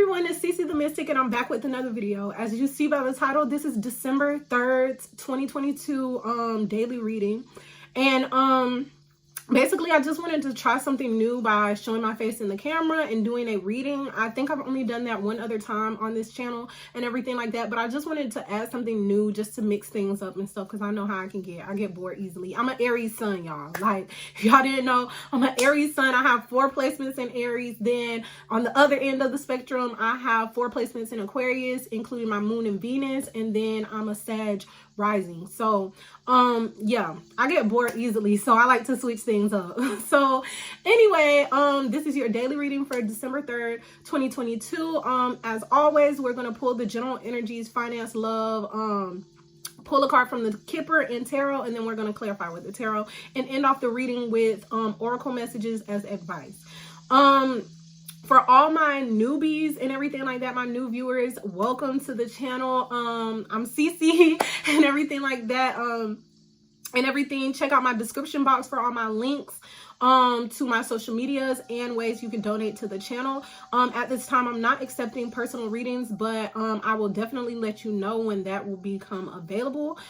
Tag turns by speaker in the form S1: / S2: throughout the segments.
S1: everyone, it's CeceTheeMystic and I'm back with another video. As you see by the title, this is December 3rd, 2022 daily reading. And basically, I just wanted to try something new by showing my face in the camera and doing a reading. I think I've only done that one other time on this channel and everything like that. But I just wanted to add something new just to mix things up and stuff because I know how I can get. I get bored easily. I'm an Aries sun, y'all. Like, if y'all didn't know, I'm an Aries sun. I have 4 placements in Aries. Then on the other end of the spectrum, I have 4 placements in Aquarius, including my moon and Venus. And then I'm a Sag rising. So yeah, I get bored easily, so I like to switch things up. So anyway, this is your daily reading for December 3rd, 2022. As always, we're going to pull the general energies, finance, love, pull a card from the Kipper and tarot, and then we're going to clarify with the tarot and end off the reading with oracle messages as advice. For all my newbies and everything like that, my new viewers, welcome to the channel. I'm Cece and everything like that. Check out my description box for all my links to my social medias and ways you can donate to the channel. At this time, I'm not accepting personal readings, but I will definitely let you know when that will become available.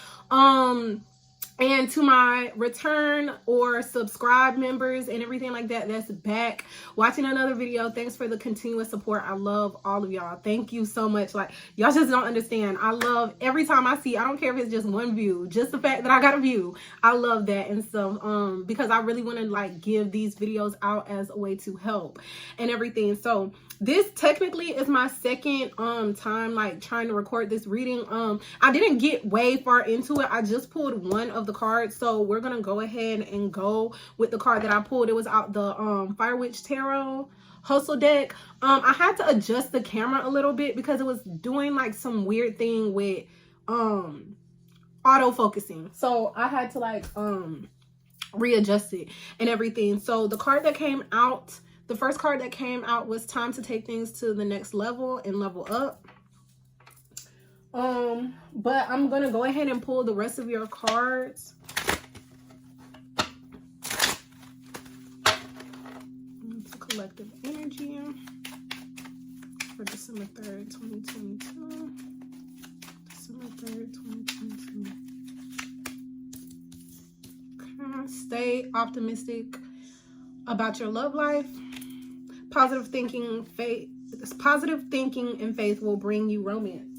S1: And to my return or subscribe members and everything like that that's back watching another video, thanks for the continuous support. I love all of y'all. Thank you so much. Like, y'all just don't understand. I love every time I see, I don't care if it's just one view, just the fact that I got a view. I love that and stuff, because I really want to like give these videos out as a way to help and everything. So this technically is my second time like trying to record this reading. I didn't get way far into it. I just pulled one of the cards, so we're gonna go ahead and go with the card that I pulled. It was out the Fire Witch Tarot Hustle deck. I had to adjust the camera a little bit because it was doing like some weird thing with auto focusing, so I had to like readjust it and everything. So the card that came out, the first card that came out was time to take things to the next level and level up. But I'm gonna go ahead and pull the rest of your cards. It's a collective energy for December 3rd, 2022. December 3rd, 2022. Okay. Stay optimistic about your love life. Positive thinking and faith will bring you romance.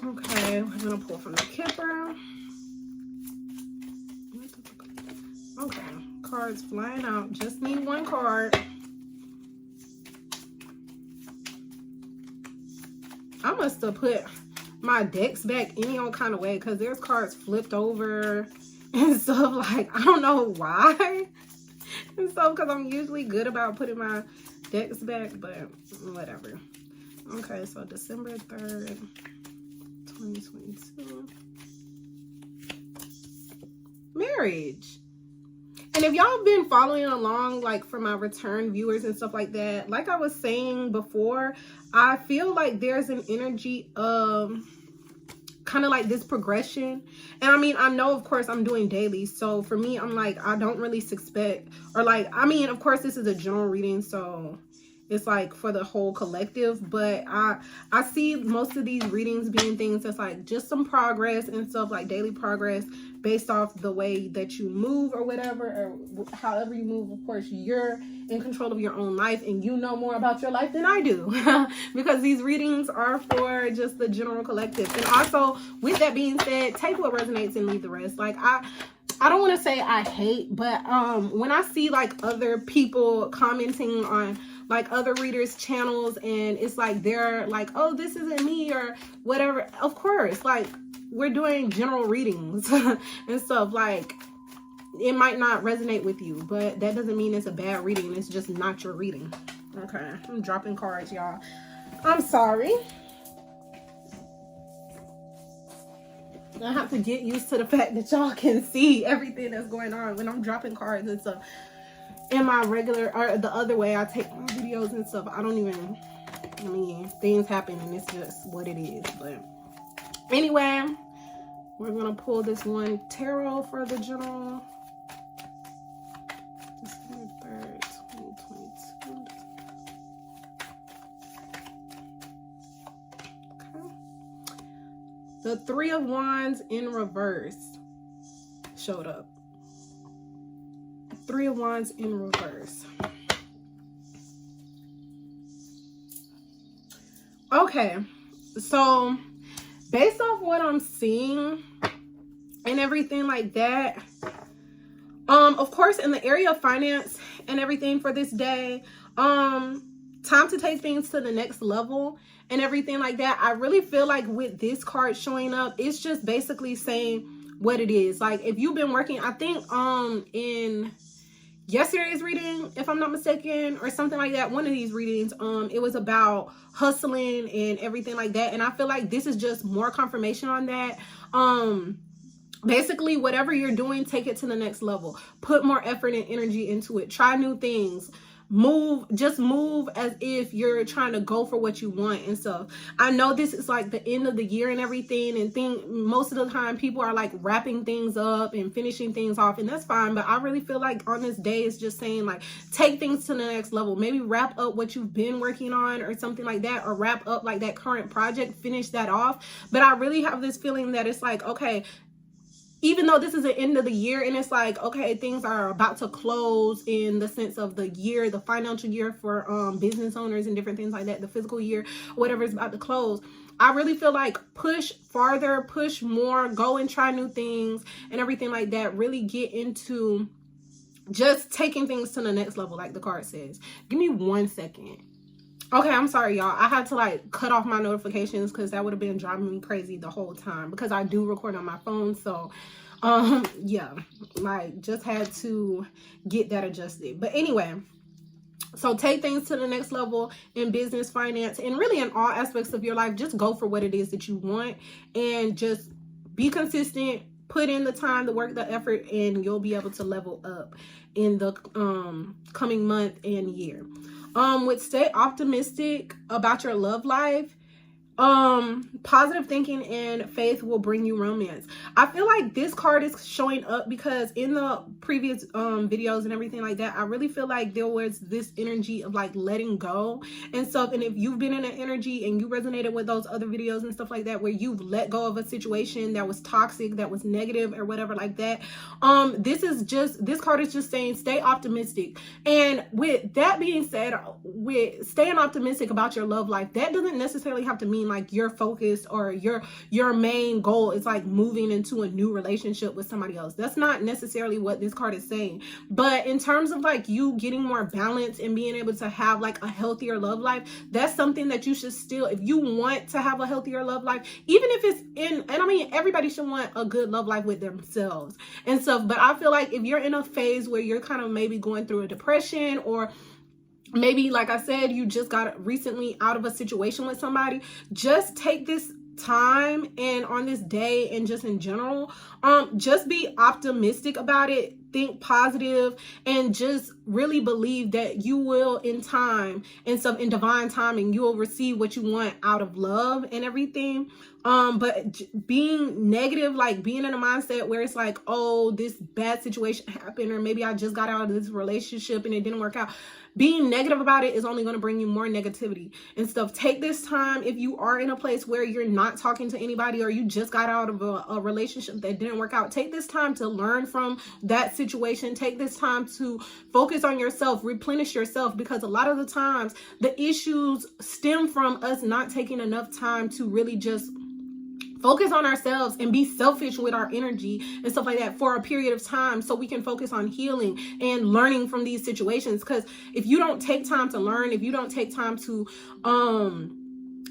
S1: Okay, we're gonna pull from the Kipper. Okay, cards flying out. Just need one card. I must have put my decks back any old kind of way because there's cards flipped over and stuff. Like, I don't know why. And so, because I'm usually good about putting my decks back, but whatever. Okay, so December 3rd, 2022. Marriage. And if y'all been following along, like for my return viewers and stuff like that, like I was saying before, I feel like there's an energy of kind of like this progression. And I mean, I know of course I'm doing daily, so for me, I'm like, I don't really suspect, or like, I mean, of course this is a general reading, so it's like for the whole collective, but I see most of these readings being things that's like just some progress and stuff, like daily progress based off the way that you move or whatever, or however you move. Of course, you're in control of your own life and you know more about your life than I do because these readings are for just the general collective. And also, with that being said, take what resonates and leave the rest. Like, I don't want to say I hate, but when I see like other people commenting on like other readers' channels and it's like they're like, oh, this isn't me or whatever, of course, like we're doing general readings and stuff. Like, it might not resonate with you, but that doesn't mean it's a bad reading. It's just not your reading. Okay, I'm dropping cards, y'all. I'm sorry. I have to get used to the fact that y'all can see everything that's going on when I'm dropping cards and stuff. In my regular, or the other way I take my videos and stuff, I don't even, I mean, things happen and it's just what it is. But anyway, we're gonna pull this one tarot for the general. December 3rd, The Three of Wands in reverse showed up. Three of Wands in reverse. Okay, so based off what I'm seeing and everything like that, of course, in the area of finance and everything for this day, time to take things to the next level and everything like that. I really feel like with this card showing up, it's just basically saying what it is. Like, if you've been working, I think in yesterday's reading, if I'm not mistaken, or something like that, one of these readings, it was about hustling and everything like that, and I feel like this is just more confirmation on that. Basically, whatever you're doing, take it to the next level. Put more effort and energy into it. Try new things. Just move as if you're trying to go for what you want and stuff. I know this is like the end of the year and everything, and most of the time people are like wrapping things up and finishing things off, and that's fine, but I really feel like on this day it's just saying like take things to the next level. Maybe wrap up what you've been working on or something like that, or wrap up like that current project, finish that off. But I really have this feeling that it's like, okay, even though this is the end of the year and it's like, okay, things are about to close in the sense of the year, the financial year for business owners and different things like that, the physical year, whatever is about to close, I really feel like push farther, push more, go and try new things and everything like that. Really get into just taking things to the next level, like the card says. Give me 1 second. Okay, I'm sorry, y'all. I had to like cut off my notifications because that would have been driving me crazy the whole time, because I do record on my phone. So yeah, like just had to get that adjusted. But anyway, so take things to the next level in business, finance, and really in all aspects of your life. Just go for what it is that you want and just be consistent. Put in the time, the work, the effort, and you'll be able to level up in the coming month and year. With stay optimistic about your love life, positive thinking and faith will bring you romance. I feel like this card is showing up because in the previous videos and everything like that, I really feel like there was this energy of like letting go and stuff. And if you've been in an energy and you resonated with those other videos and stuff like that, where you've let go of a situation that was toxic, that was negative or whatever like that, this card is just saying stay optimistic. And with that being said, with staying optimistic about your love life, that doesn't necessarily have to mean like your focus or your main goal is like moving into a new relationship with somebody else. That's not necessarily what this card is saying. But in terms of like you getting more balance and being able to have like a healthier love life, that's something that you should still, if you want to have a healthier love life, even if it's and I mean everybody should want a good love life with themselves and stuff, but I feel like if you're in a phase where you're kind of maybe going through a depression, or maybe, like I said, you just got recently out of a situation with somebody, just take this time and on this day and just in general, just be optimistic about it. Think positive and just really believe that you will in time and some in divine timing, you will receive what you want out of love and everything. But being negative, like being in a mindset where it's like, oh, this bad situation happened, or maybe I just got out of this relationship and it didn't work out. Being negative about it is only going to bring you more negativity and stuff. Take this time, if you are in a place where you're not talking to anybody, or you just got out of a relationship that didn't work out, take this time to learn from that situation. Take this time to focus on yourself, replenish yourself, because a lot of the times the issues stem from us not taking enough time to really just focus on ourselves and be selfish with our energy and stuff like that for a period of time, so we can focus on healing and learning from these situations. Because if you don't take time to learn, if you don't take time to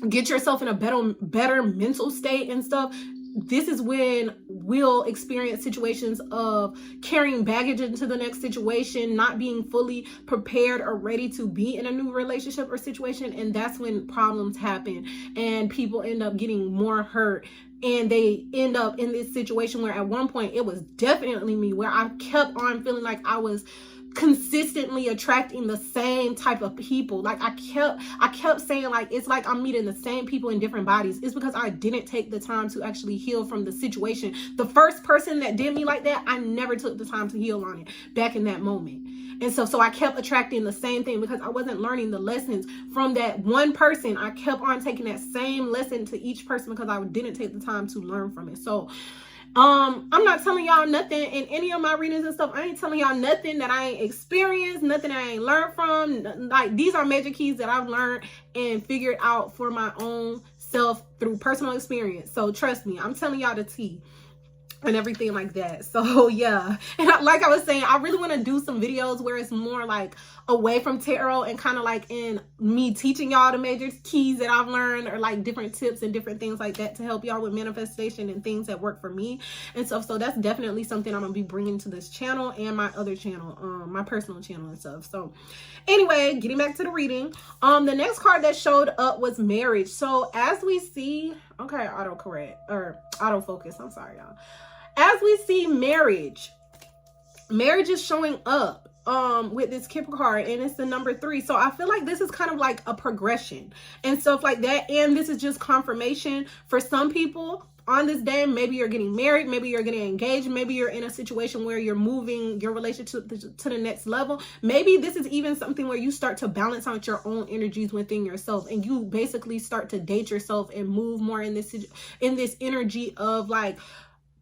S1: get yourself in a better mental state and stuff, this is when we'll experience situations of carrying baggage into the next situation, not being fully prepared or ready to be in a new relationship or situation. And that's when problems happen and people end up getting more hurt. And they end up in this situation where at one point it was definitely me, where I kept on feeling like I was consistently attracting the same type of people. Like I kept saying like, it's like I'm meeting the same people in different bodies. It's because I didn't take the time to actually heal from the situation. The first person that did me like that, I never took the time to heal on it back in that moment. And so I kept attracting the same thing because I wasn't learning the lessons from that one person. I kept on taking that same lesson to each person because I didn't take the time to learn from it. So I'm not telling y'all nothing in any of my readings and stuff. I ain't telling y'all nothing that I ain't experienced, nothing I ain't learned from. Like, these are major keys that I've learned and figured out for my own self through personal experience. So trust me, I'm telling y'all the tea and everything like that. So yeah, and like I was saying, I really want to do some videos where it's more like away from tarot and kind of like in me teaching y'all the major keys that I've learned, or like different tips and different things like that to help y'all with manifestation and things that work for me and stuff. So that's definitely something I'm gonna be bringing to this channel and my other channel, my personal channel and stuff. So anyway, getting back to the reading, the next card that showed up was marriage. So as we see, okay, autofocus, I'm sorry y'all. As we see, marriage is showing up with this Kipper card, and it's the number 3. So I feel like this is kind of like a progression and stuff like that. And this is just confirmation for some people on this day. Maybe you're getting married, maybe you're getting engaged, maybe you're in a situation where you're moving your relationship to the next level. Maybe this is even something where you start to balance out your own energies within yourself, and you basically start to date yourself and move more in this energy of like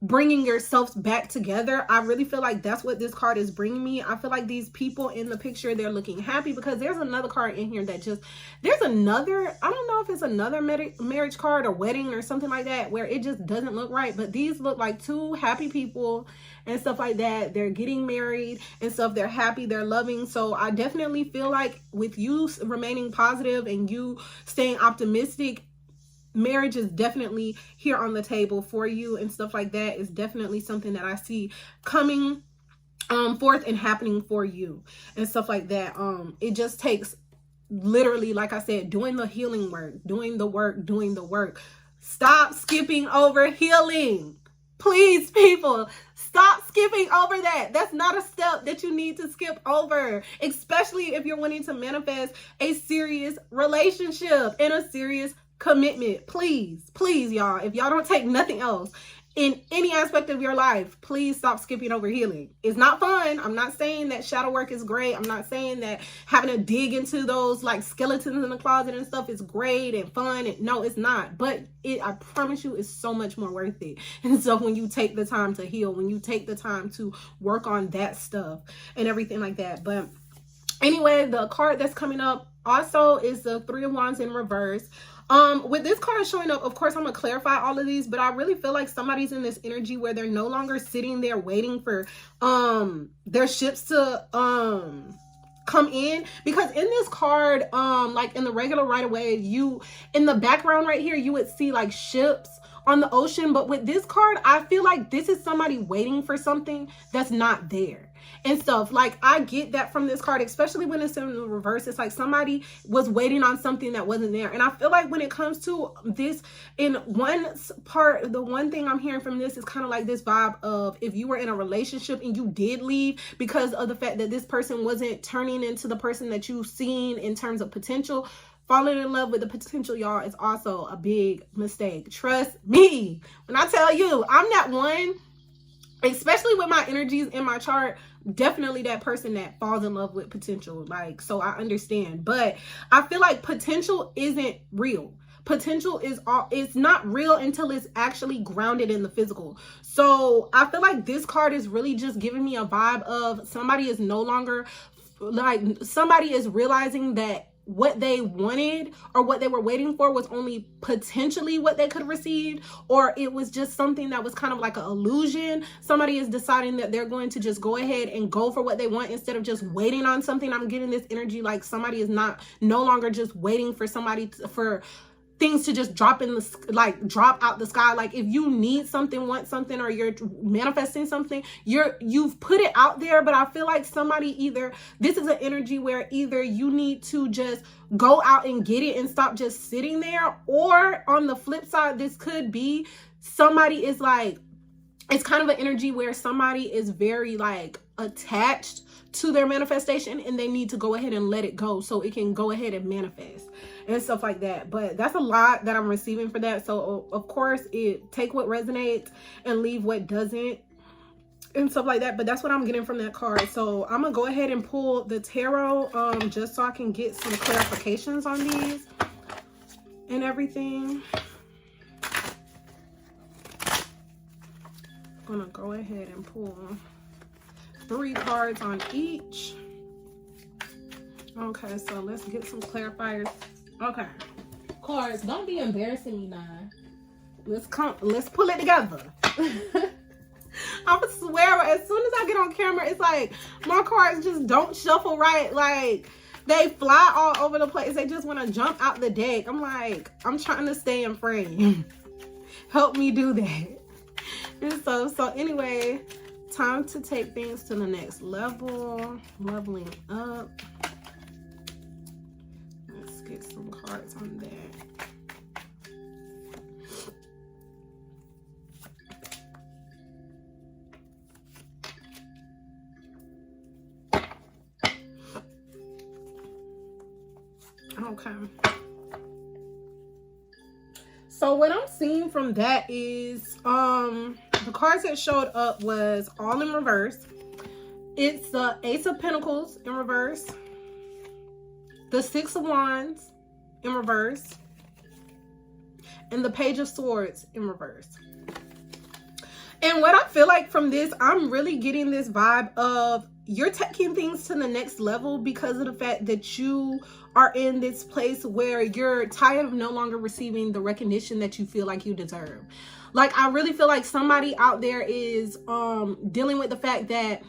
S1: bringing yourself back together. I really feel like that's what this card is bringing me. I feel like these people in the picture, they're looking happy, because there's another card in here that just, there's another, I don't know if it's another marriage card or wedding or something like that, where it just doesn't look right. But these look like 2 happy people and stuff like that. They're getting married and stuff. They're happy, they're loving. So I definitely feel like with you remaining positive and you staying optimistic, marriage is definitely here on the table for you and stuff like that. Is definitely something that I see coming forth and happening for you and stuff like that. It just takes literally, like I said, doing the healing work, doing the work. Stop skipping over healing. Please, people, stop skipping over that. That's not a step that you need to skip over, especially if you're wanting to manifest a serious relationship and a serious commitment. Please, y'all, if y'all don't take nothing else in any aspect of your life, please stop skipping over healing. It's not fun. I'm not saying that shadow work is great. I'm not saying that having to dig into those like skeletons in the closet and stuff is great and fun. And no, it's not. But I promise you, it's so much more worth it. And so when you take the time to heal, when you take the time to work on that stuff and everything like that. But anyway, the card that's coming up also is the 3 of Wands in reverse. With this card showing up, of course, I'm gonna clarify all of these, but I really feel like somebody's in this energy where they're no longer sitting there waiting for their ships to come in. Because in this card, like in the regular right away, you in the background right here, you would see like ships on the ocean. But with this card, I feel like this is somebody waiting for something that's not there and stuff. Like, I get that from this card, especially when it's in the reverse. It's like somebody was waiting on something that wasn't there. And I feel like when it comes to this, in one part, the one thing I'm hearing from this is kind of like this vibe of, if you were in a relationship and you did leave because of the fact that this person wasn't turning into the person that you've seen in terms of potential, falling in love with the potential, y'all, is also a big mistake. Trust me when I tell you, I'm that one, especially with my energies in my chart, definitely that person that falls in love with potential. Like, so I understand, but I feel like potential isn't real. Potential is it's not real until it's actually grounded in the physical. So I feel like this card is really just giving me a vibe of somebody is no longer, like, somebody is realizing that what they wanted or what they were waiting for was only potentially what they could have received, or it was just something that was kind of like an illusion. Somebody is deciding that they're going to just go ahead and go for what they want instead of just waiting on something. I'm getting this energy like somebody is no longer just waiting for somebody for things to just drop out the sky. Like, if you need something, want something, or you're manifesting something, you've put it out there. But I feel like this is an energy where either you need to just go out and get it and stop just sitting there, or on the flip side, this could be somebody is like, it's kind of an energy where somebody is very like attached to their manifestation and they need to go ahead and let it go so it can go ahead and manifest and stuff like that. But that's a lot that I'm receiving for that. So of course, take what resonates and leave what doesn't. and stuff like that. But that's what I'm getting from that card. So I'm gonna go ahead and pull the tarot just so I can get some clarifications on these and everything. I'm gonna go ahead and pull 3 cards on each. Okay, so let's get some clarifiers. Okay, cards, don't be embarrassing me now. Let's pull it together. I swear, as soon as I get on camera, it's like my cards just don't shuffle right. Like, they fly all over the place. They just want to jump out the deck. I'm like, I'm trying to stay in frame. Help me do that. And so anyway, time to take things to the next level. Leveling up. Let's get some cards on that. Okay. So what I'm seeing from that is the cards that showed up was all in reverse. It's the Ace of Pentacles in reverse, the Six of Wands in reverse, and the Page of Swords in reverse. And what I feel like from this, I'm really getting this vibe of you're taking things to the next level because of the fact that you are in this place where you're tired of no longer receiving the recognition that you feel like you deserve. Like, I really feel like somebody out there is dealing with the fact that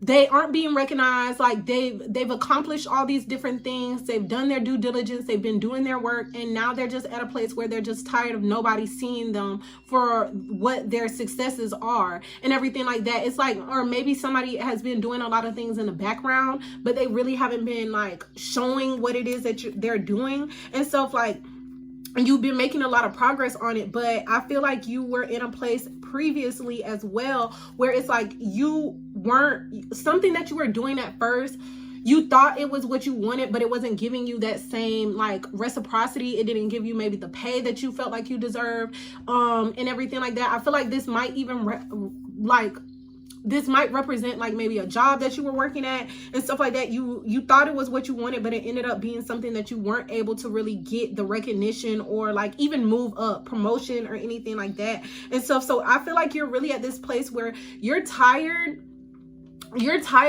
S1: they aren't being recognized. Like, they've accomplished all these different things. They've done their due diligence. They've been doing their work. And now they're just at a place where they're just tired of nobody seeing them for what their successes are and everything like that. It's like, or maybe somebody has been doing a lot of things in the background, but they really haven't been like showing what it is that they're doing and stuff. Like, you've been making a lot of progress on it, but I feel like you were in a place previously as well where it's like you weren't, something that you were doing at first, you thought it was what you wanted, but it wasn't giving you that same like reciprocity. It didn't give you maybe the pay that you felt like you deserved, and everything like that. I feel like this might even this might represent like maybe a job that you were working at and stuff like that. You thought it was what you wanted, but it ended up being something that you weren't able to really get the recognition or like even move up, promotion or anything like that and stuff. So I feel like you're really at this place where you're tired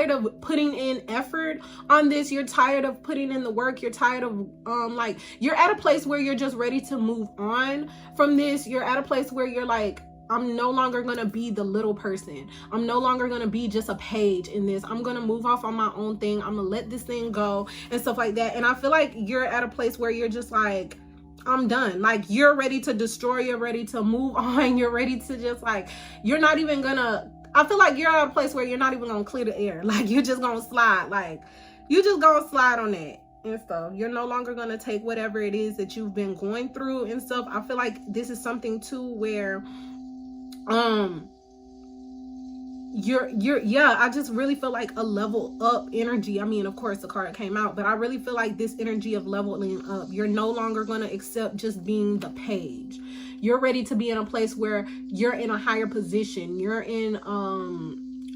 S1: of putting in effort on this. You're tired of putting in the work. You're tired of like, you're at a place where you're just ready to move on from this. You're at a place where you're like, I'm no longer going to be the little person. I'm no longer going to be just a page in this. I'm going to move off on my own thing. I'm going to let this thing go and stuff like that. And I feel like you're at a place where you're just like, I'm done. Like, you're ready to destroy. You're ready to move on. You're ready to just like, you're not even going to, I feel like you're at a place where you're not even going to clear the air. Like, you're just going to slide. Like, you just going to slide on that and stuff. You're no longer going to take whatever it is that you've been going through and stuff. I feel like this is something too where I just really feel like a level up energy. I mean, of course the card came out, but I really feel like this energy of leveling up. You're no longer going to accept just being the page. You're ready to be in a place where you're in a higher position. You're in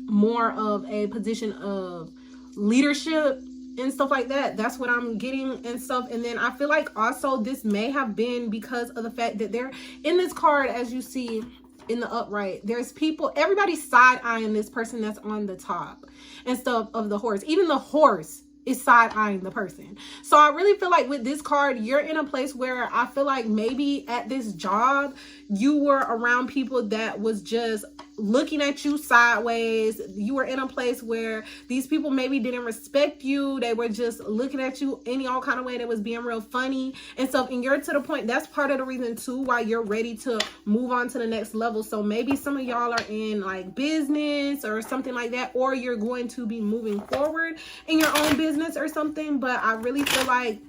S1: more of a position of leadership and stuff like that. That's what I'm getting and stuff. And then I feel like also this may have been because of the fact that they're in this card, as you see in the upright, there's people, everybody's side-eyeing this person that's on the top and stuff of the horse. Even the horse is side-eyeing the person. So I really feel like with this card, you're in a place where I feel like maybe at this job, you were around people that was just looking at you sideways. You were in a place where these people maybe didn't respect you. They were just looking at you any all kind of way that was being real funny and stuff. And you're to the point, that's part of the reason too why you're ready to move on to the next level. So maybe some of y'all are in like business or something like that, or you're going to be moving forward in your own business or something. But I really feel like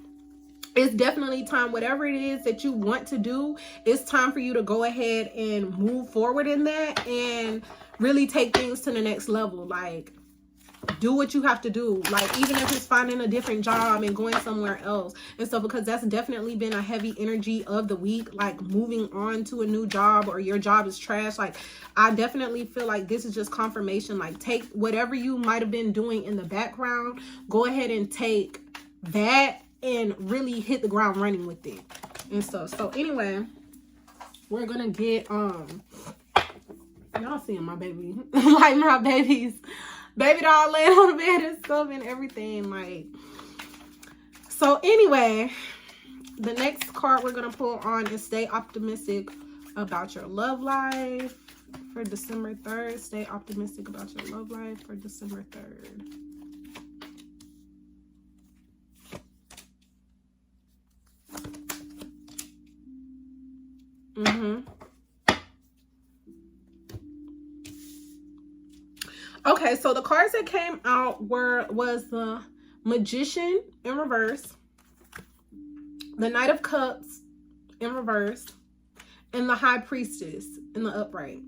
S1: it's definitely time, whatever it is that you want to do, it's time for you to go ahead and move forward in that and really take things to the next level. Like, do what you have to do, like even if it's finding a different job and going somewhere else and stuff, because that's definitely been a heavy energy of the week, like moving on to a new job, or your job is trash. Like I definitely feel like this is just confirmation. Like take whatever you might have been doing in the background, go ahead and take that and really hit the ground running with it and stuff. So anyway, we're gonna get y'all seeing my baby like my baby doll laying on the bed and stuff and everything, like. So anyway, the next card we're gonna pull on is stay optimistic about your love life for December 3rd. Stay optimistic about your love life for December 3rd. Okay, so the cards that came out was the Magician in reverse, the Knight of Cups in reverse, and the High Priestess in the upright.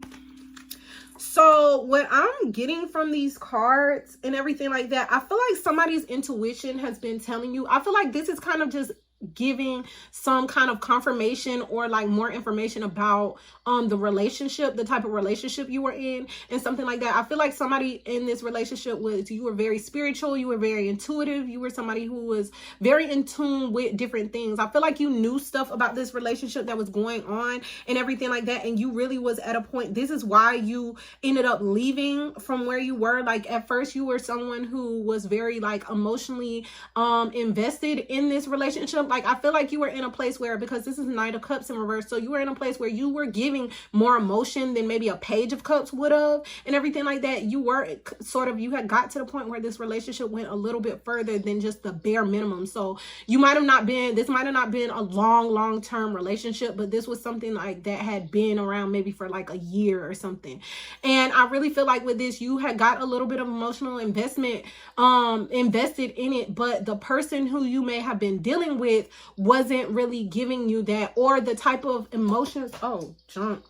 S1: So what I'm getting from these cards and everything like that, I feel like somebody's intuition has been telling you. I feel like this is kind of just giving some kind of confirmation or like more information about the relationship, the type of relationship you were in and something like that. I feel like somebody in this relationship you were very spiritual, you were very intuitive, you were somebody who was very in tune with different things. I feel like you knew stuff about this relationship that was going on and everything like that, and you really was at a point. This is why you ended up leaving from where you were. Like at first you were someone who was very like emotionally invested in this relationship. Like I feel like you were in a place where, because this is Knight of Cups in reverse, so you were in a place where you were giving more emotion than maybe a Page of Cups would have and everything like that. You were sort of, you had got to the point where this relationship went a little bit further than just the bare minimum. So you might have not been, this might have not been a long-term relationship, but this was something like that had been around maybe for like a year or something. And I really feel like with this, you had got a little bit of emotional investment invested in it, but the person who you may have been dealing with wasn't really giving you that, or the type of emotions. Oh, junk.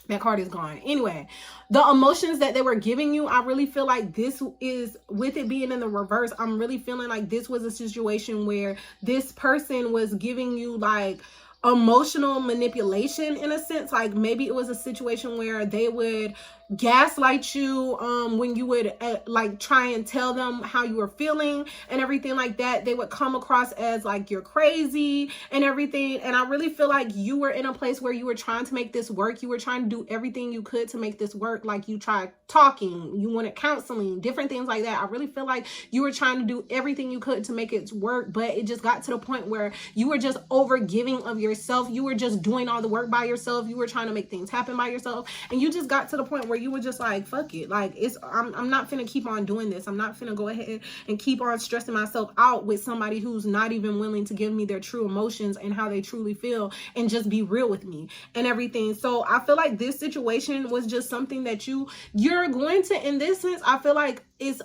S1: That card is gone. Anyway, the emotions that they were giving you, I really feel like this is, with it being in the reverse, I'm really feeling like this was a situation where this person was giving you like emotional manipulation in a sense. Like maybe it was a situation where they would gaslight you when you would like try and tell them how you were feeling and everything like that. They would come across as like you're crazy and everything. And I really feel like you were in a place where you were trying to make this work. You were trying to do everything you could to make this work. Like you tried talking, you wanted counseling, different things like that. I really feel like you were trying to do everything you could to make it work, but it just got to the point where you were just over giving of yourself. You were just doing all the work by yourself. You were trying to make things happen by yourself, and you just got to the point where you were just like, fuck it, like I'm not finna keep on doing this. I'm not finna go ahead and keep on stressing myself out with somebody who's not even willing to give me their true emotions and how they truly feel and just be real with me and everything. So I feel like this situation was just something that you're going to, in this sense, I feel like it's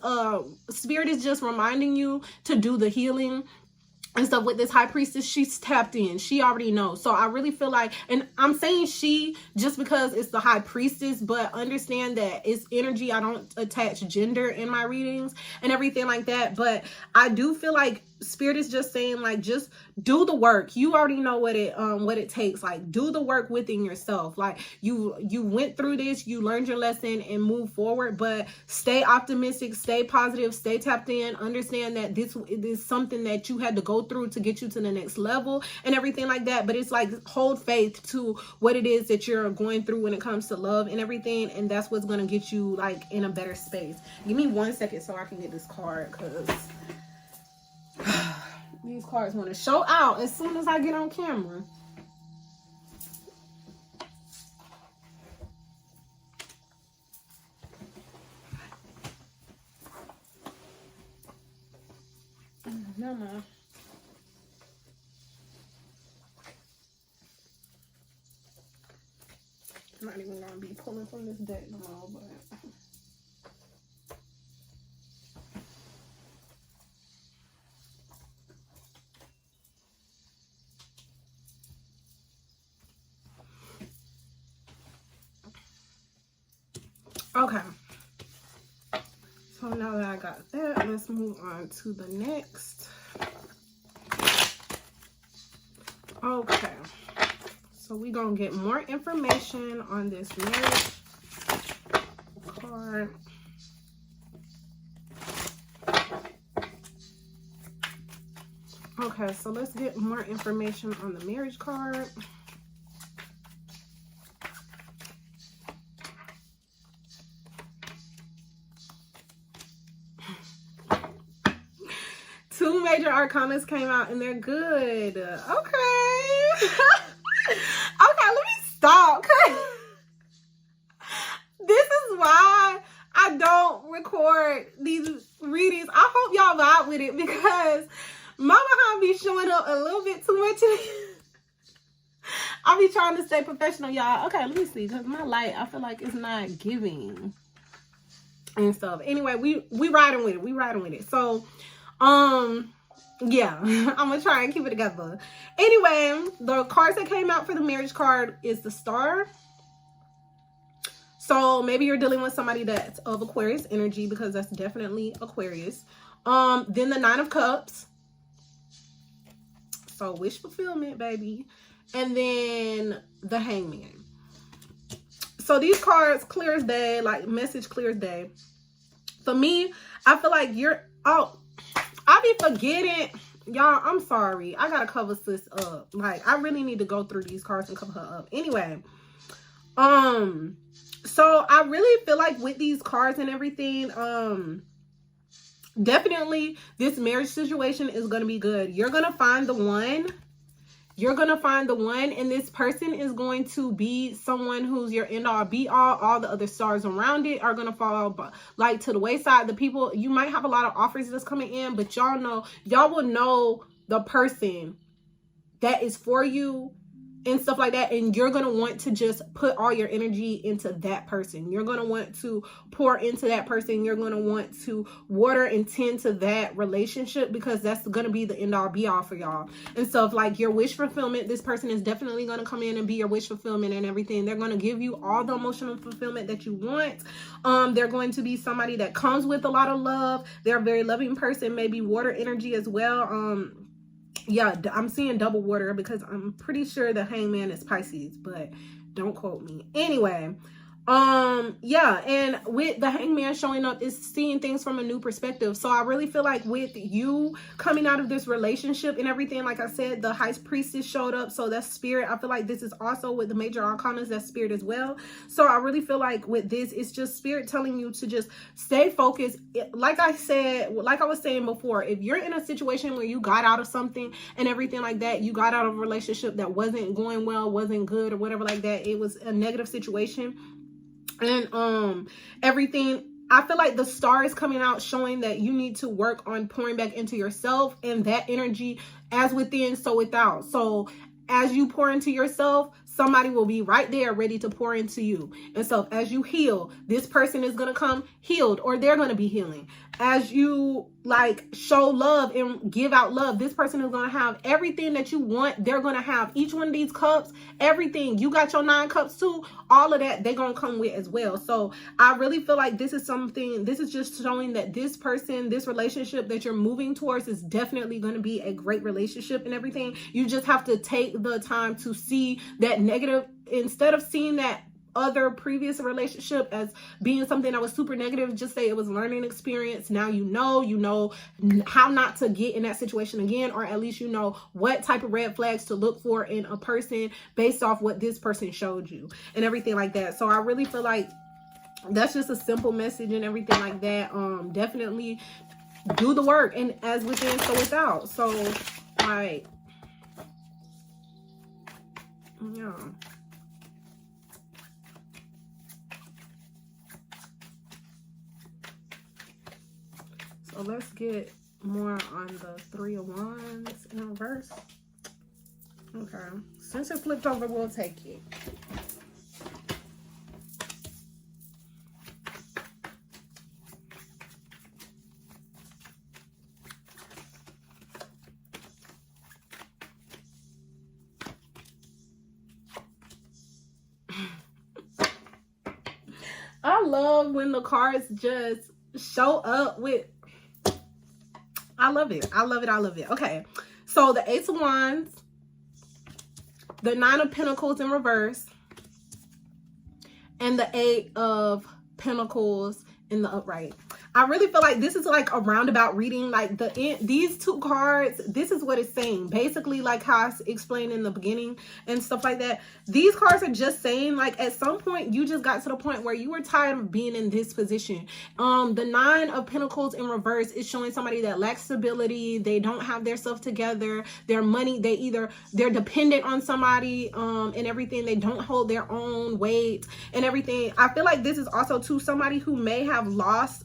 S1: spirit is just reminding you to do the healing and stuff with this High Priestess. She's tapped in. She already knows. So I really feel like, and I'm saying she just because it's the High Priestess, but understand that it's energy. I don't attach gender in my readings and everything like that. But I do feel like spirit is just saying, like, just do the work. You already know what it takes. Like, do the work within yourself. Like, you went through this, you learned your lesson and move forward, but stay optimistic, stay positive, stay tapped in. Understand that this is something that you had to go through to get you to the next level and everything like that. But it's like, hold faith to what it is that you're going through when it comes to love and everything, and that's what's going to get you like in a better space. Give me 1 second so I can get this card, because these cards want to show out as soon as I get on camera. No, no. I'm not even going to be pulling from this deck no more, but okay. So So now that I got that, let's move on to the next. Okay. So we're going to get more information on this marriage card. Okay, so let's get more information on the marriage card. Two major arcanas came out and they're good. Okay. Okay, let me stop. This is why I don't record these readings. I hope y'all vibe with it because my behind be showing up a little bit too much. I be trying to stay professional, y'all. Okay, let me see, because my light, I feel like it's not giving and stuff. Anyway, we riding with it. We riding with it. So, yeah, I'm gonna try and keep it together. Anyway, the cards that came out for the marriage card is the Star. So maybe you're dealing with somebody that's of Aquarius energy, because that's definitely Aquarius. Then the Nine of Cups. So wish fulfillment, baby. And then the Hangman. So these cards, clear as day, like message clear as day. For me, I feel like I be forgetting. Y'all, I'm sorry. I gotta cover sis up. Like, I really need to go through these cards and cover her up. Anyway, so I really feel like with these cards and everything, definitely this marriage situation is gonna be good. You're gonna find the one. You're going to find the one, and this person is going to be someone who's your end all be all. All the other stars around it are going to fall like to the wayside. The people, you might have a lot of offers that's coming in, but y'all will know the person that is for you and stuff like that, and you're going to want to just put all your energy into that person. You're going to want to pour into that person. You're going to want to water and tend to that relationship, because that's going to be the end all be all for y'all. And so if like your wish fulfillment, this person is definitely going to come in and be your wish fulfillment and everything. They're going to give you all the emotional fulfillment that you want. They're going to be somebody that comes with a lot of love. They're a very loving person, maybe water energy as well. Yeah, I'm seeing double water because I'm pretty sure the Hangman is Pisces, but don't quote me. Anyway, yeah, and with the Hangman showing up is seeing things from a new perspective. So I really feel like with you coming out of this relationship and everything, like I said, the High Priestess showed up, so that's spirit. I feel like this is also with the major arcanas, that's spirit as well. So I really feel like with this, it's just spirit telling you to just stay focused. Like I said, like I was saying before, if you're in a situation where you got out of something and everything like that, you got out of a relationship that wasn't going well, wasn't good or whatever like that, it was a negative situation, and everything, I feel like the Star is coming out showing that you need to work on pouring back into yourself, and that energy, as within so without. So as you pour into yourself, somebody will be right there ready to pour into you. And so as you heal, this person is going to come healed, or they're going to be healing. As you like show love and give out love, this person is going to have everything that you want. They're going to have each one of these cups, everything. You got your 9 cups too. All of that they're going to come with as well. So I really feel like this is something, this is just showing that this person, this relationship that you're moving towards is definitely going to be a great relationship and everything. You just have to take the time to see that negative, instead of seeing that other previous relationship as being something that was super negative, just say it was a learning experience. Now you know how not to get in that situation again, or at least you know what type of red flags to look for in a person based off what this person showed you and everything like that. So I really feel like that's just a simple message and everything like that. Definitely do the work, and as within so without. So like, yeah. So let's get more on the 3 of Wands in reverse. Okay, since it flipped over, we'll take it. I love when the cards just show up with, I love it. I love it. I love it. Okay. So the Ace of Wands, the Nine of Pentacles in reverse, and the Eight of Pentacles in the upright. I really feel like this is like a roundabout reading. Like these two cards, this is what it's saying. Basically, like how I explained in the beginning and stuff like that. These cards are just saying, like, at some point you just got to the point where you were tired of being in this position. The Nine of Pentacles in reverse is showing somebody that lacks stability. They don't have their stuff together. Their money, they're dependent on somebody and everything. They don't hold their own weight and everything. I feel like this is also to somebody who may have lost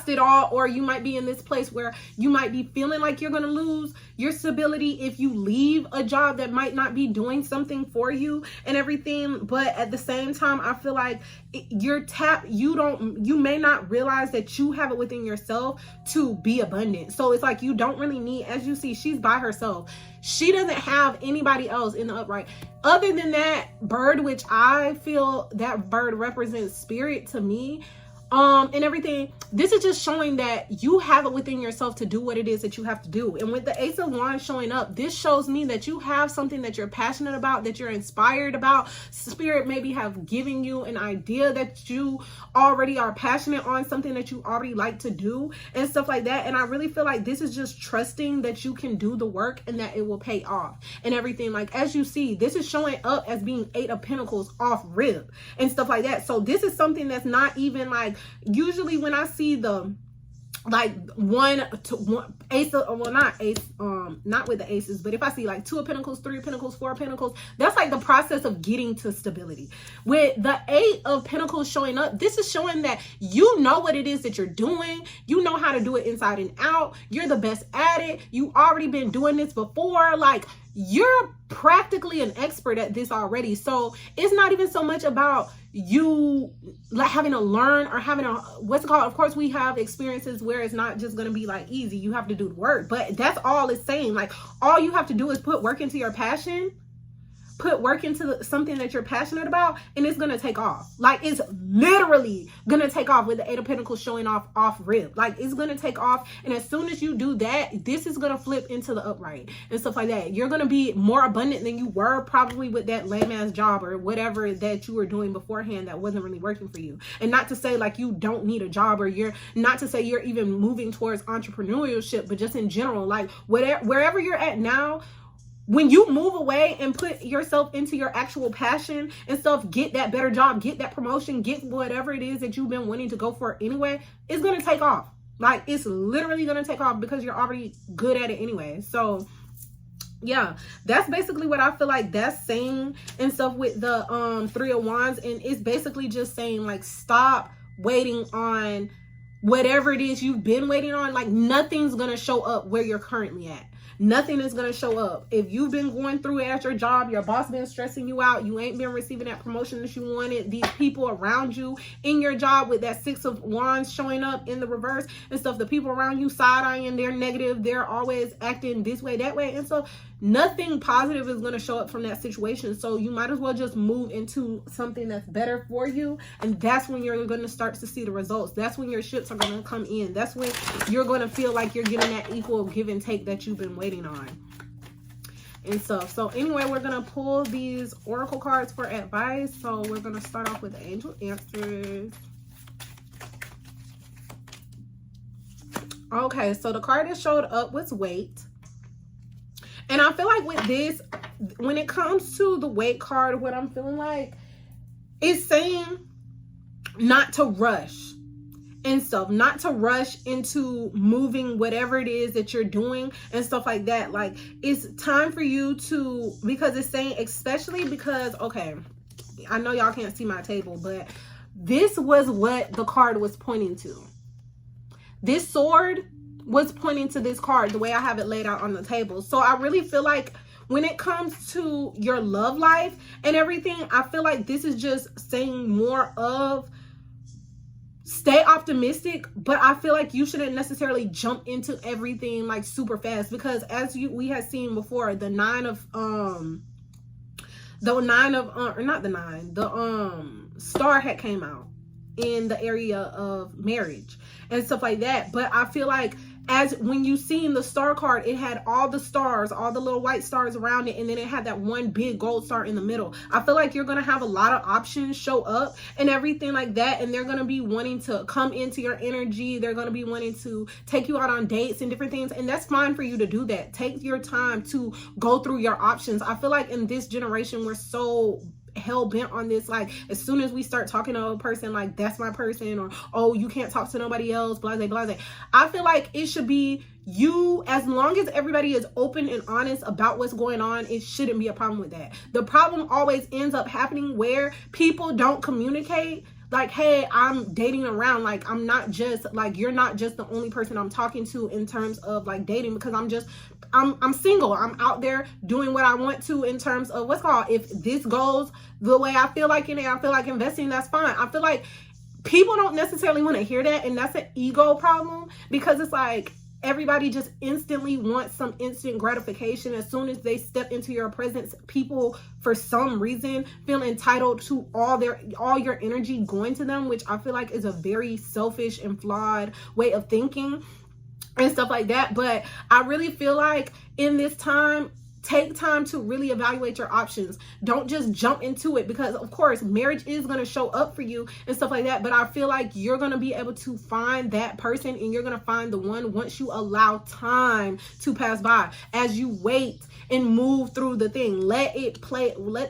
S1: it all, or you might be in this place where you might be feeling like you're going to lose your stability if you leave a job that might not be doing something for you and everything. But at the same time, I feel like you may not realize that you have it within yourself to be abundant. So it's like you don't really need, as you see, she's by herself. She doesn't have anybody else in the upright other than that bird, which I feel that bird represents spirit to me. And everything. This is just showing that you have it within yourself to do what it is that you have to do. And with the Ace of Wands showing up, this shows me that you have something that you're passionate about, that you're inspired about. Spirit maybe have given you an idea that you already are passionate on, something that you already like to do and stuff like that. And I really feel like this is just trusting that you can do the work and that it will pay off and everything. Like, as you see, this is showing up as being Eight of Pentacles off rip and stuff like that. So this is something that's not even like, usually when I see the like ace of, well, not ace, not with the aces, but if I see like Two of Pentacles, Three of Pentacles, Four of Pentacles, that's like the process of getting to stability. With the Eight of Pentacles showing up, this is showing that you know what it is that you're doing. You know how to do it inside and out. You're the best at it. You already been doing this before. Like, you're practically an expert at this already. So it's not even so much about you like having to learn or having a, what's it called? Of course, we have experiences where it's not just going to be like easy. You have to do the work, but that's all it's saying. Like, all you have to do is put work into your passion, put work into something that you're passionate about, and it's gonna take off. Like, it's literally gonna take off with the Eight of Pentacles showing off rip. Like, it's gonna take off, and as soon as you do that, this is gonna flip into the upright and stuff like that. You're gonna be more abundant than you were probably with that lame ass job or whatever that you were doing beforehand that wasn't really working for you. And not to say like you don't need a job, or you're not to say you're even moving towards entrepreneurship, but just in general, like wherever you're at now, when you move away and put yourself into your actual passion and stuff, get that better job, get that promotion, get whatever it is that you've been wanting to go for anyway, it's going to take off. Like, it's literally going to take off because you're already good at it anyway. So yeah, that's basically what I feel like that's saying and stuff with the Three of Wands. And it's basically just saying, like, stop waiting on whatever it is you've been waiting on. Like, nothing's going to show up where you're currently at. Nothing is going to show up. If you've been going through it at your job, your boss been stressing you out, you ain't been receiving that promotion that you wanted, these people around you in your job with that Six of Wands showing up in the reverse and stuff, the people around you side-eyeing, they're negative, they're always acting this way, that way, and so nothing positive is going to show up from that situation. So you might as well just move into something that's better for you, and that's when you're going to start to see the results. That's when your ships are going to come in. That's when you're going to feel like you're getting that equal give and take that you've been waiting on and stuff. So anyway, we're going to pull these oracle cards for advice. So we're going to start off with the angel answers. Okay, so the card that showed up was wait. And I feel like with this, when it comes to the wait card, what I'm feeling like is saying not to rush and stuff, not to rush into moving whatever it is that you're doing and stuff like that. Like, it's time for you to, because it's saying, especially because, okay, I know y'all can't see my table, but this was what the card was pointing to. This sword was pointing to this card, the way I have it laid out on the table. So I really feel like when it comes to your love life and everything, I feel like this is just saying more of stay optimistic, but I feel like you shouldn't necessarily jump into everything like super fast, because as we had seen before, the star had came out. in the area of marriage and stuff like that. But I feel like as when you seen the star card, it had all the stars, all the little white stars around it, and then it had that one big gold star in the middle. I feel like you're gonna have a lot of options show up and everything like that, and they're gonna be wanting to come into your energy. They're gonna be wanting to take you out on dates and different things, and that's fine for you to do that. Take your time to go through your options. I feel like in this generation, we're so hell-bent on this, like as soon as we start talking to a person, like that's my person, or oh, you can't talk to nobody else, blase blase. I feel like it should be you, as long as everybody is open and honest about what's going on, it shouldn't be a problem with that. The problem always ends up happening where people don't communicate, like, hey, I'm dating around, like I'm not just like, you're not just the only person I'm talking to in terms of like dating, because I'm single. I'm out there doing what I want to in terms of what's called, if this goes the way I feel like in it, I feel like investing, that's fine. I feel like people don't necessarily want to hear that, and that's an ego problem, because it's like everybody just instantly wants some instant gratification. As soon as they step into your presence, people for some reason feel entitled to all your energy going to them, which I feel like is a very selfish and flawed way of thinking and stuff like that. But I really feel like in this time, take time to really evaluate your options. Don't just jump into it, because of course marriage is going to show up for you and stuff like that, but I feel like you're going to be able to find that person, and you're going to find the one once you allow time to pass by. As you wait and move through the thing, let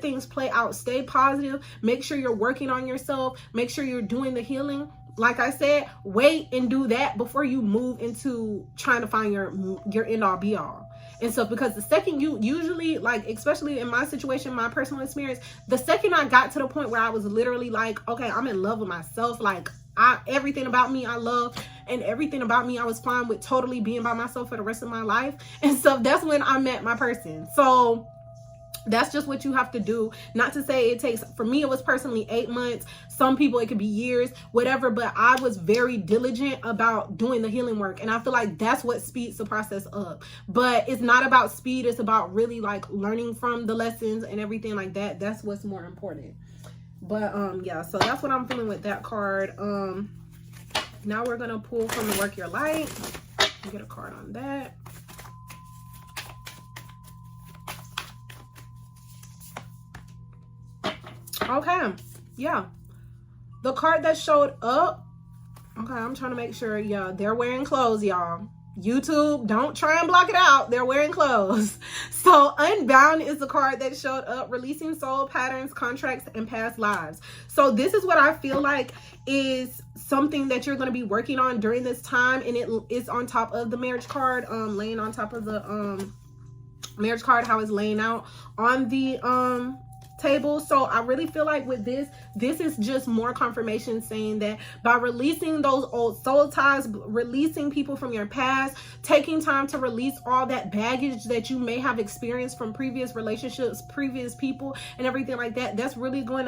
S1: things play out. Stay positive. Make sure you're working on yourself. Make sure you're doing the healing. Like I said, wait and do that before you move into trying to find your end all be all and stuff. Because the second you usually, like, especially in my situation, my personal experience, the second I got to the point where I was literally like, okay, I'm in love with myself, like everything about me I love, and everything about me I was fine with totally being by myself for the rest of my life and stuff, that's when I met my person. So that's just what you have to do. Not to say it takes, for me, it was personally 8 months. Some people, it could be years, whatever. But I was very diligent about doing the healing work. And I feel like that's what speeds the process up. But it's not about speed. It's about really like learning from the lessons and everything like that. That's what's more important. But yeah, so that's what I'm feeling with that card. Now we're going to pull from the Work Your Light. Get a card on that. Okay, yeah, the card that showed up, okay, I'm trying to make sure, yeah, they're wearing clothes, y'all. YouTube, don't try and block it out. They're wearing clothes. So Unbound is the card that showed up, releasing soul patterns, contracts, and past lives. So this is what I feel like is something that you're going to be working on during this time, and it is on top of the marriage card, laying on top of the marriage card, how it's laying out on the table. So I really feel like with this is just more confirmation saying that by releasing those old soul ties, releasing people from your past, taking time to release all that baggage that you may have experienced from previous relationships, previous people, and everything like that, that's going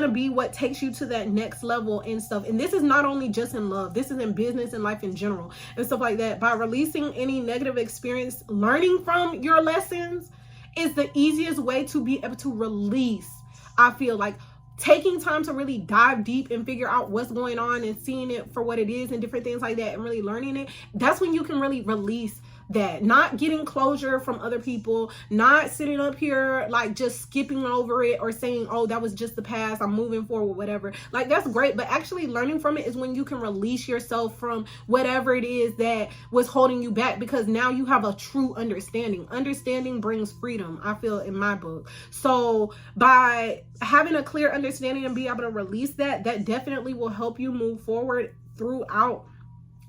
S1: to be what takes you to that next level and stuff. And this is not only just in love, this is in business and life in general and stuff like that. By releasing any negative experience, learning from your lessons is the easiest way to be able to release. I feel like taking time to really dive deep and figure out what's going on and seeing it for what it is and different things like that, and really learning it, that's when you can really release that. Not getting closure from other people, not sitting up here like just skipping over it or saying, oh, that was just the past, I'm moving forward, whatever. Like, that's great, but actually learning from it is when you can release yourself from whatever it is that was holding you back, because now you have a true understanding. Understanding brings freedom, I feel, in my book. So by having a clear understanding and be able to release that definitely will help you move forward throughout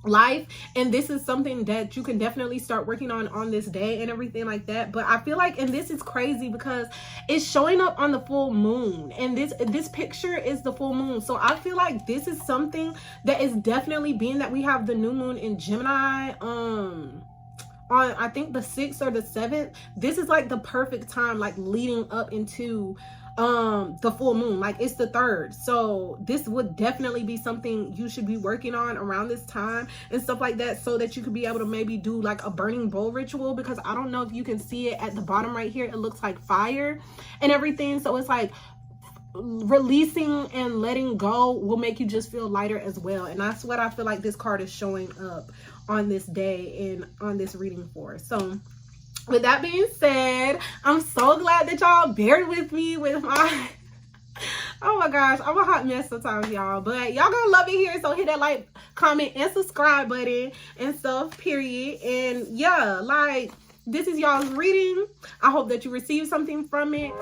S1: life. And this is something that you can definitely start working on this day and everything like that. But I feel like, and this is crazy because it's showing up on the full moon, and this picture is the full moon. So I feel like this is something that is definitely, being that we have the new moon in Gemini on I think the 6th or the 7th, this is like the perfect time, like leading up into the full moon. Like, it's the 3rd, so this would definitely be something you should be working on around this time and stuff like that, so that you could be able to maybe do like a burning bowl ritual, because I don't know if you can see it at the bottom right here, it looks like fire and everything. So it's like releasing and letting go will make you just feel lighter as well. And that's what I feel like this card is showing up on this day and on this reading for. So with that being said, I'm so glad that y'all bear with me with my oh my gosh, I'm a hot mess sometimes, y'all, but y'all gonna love it here. So hit that like, comment, and subscribe button and stuff, period. And yeah, like, this is y'all's reading. I hope that you receive something from it.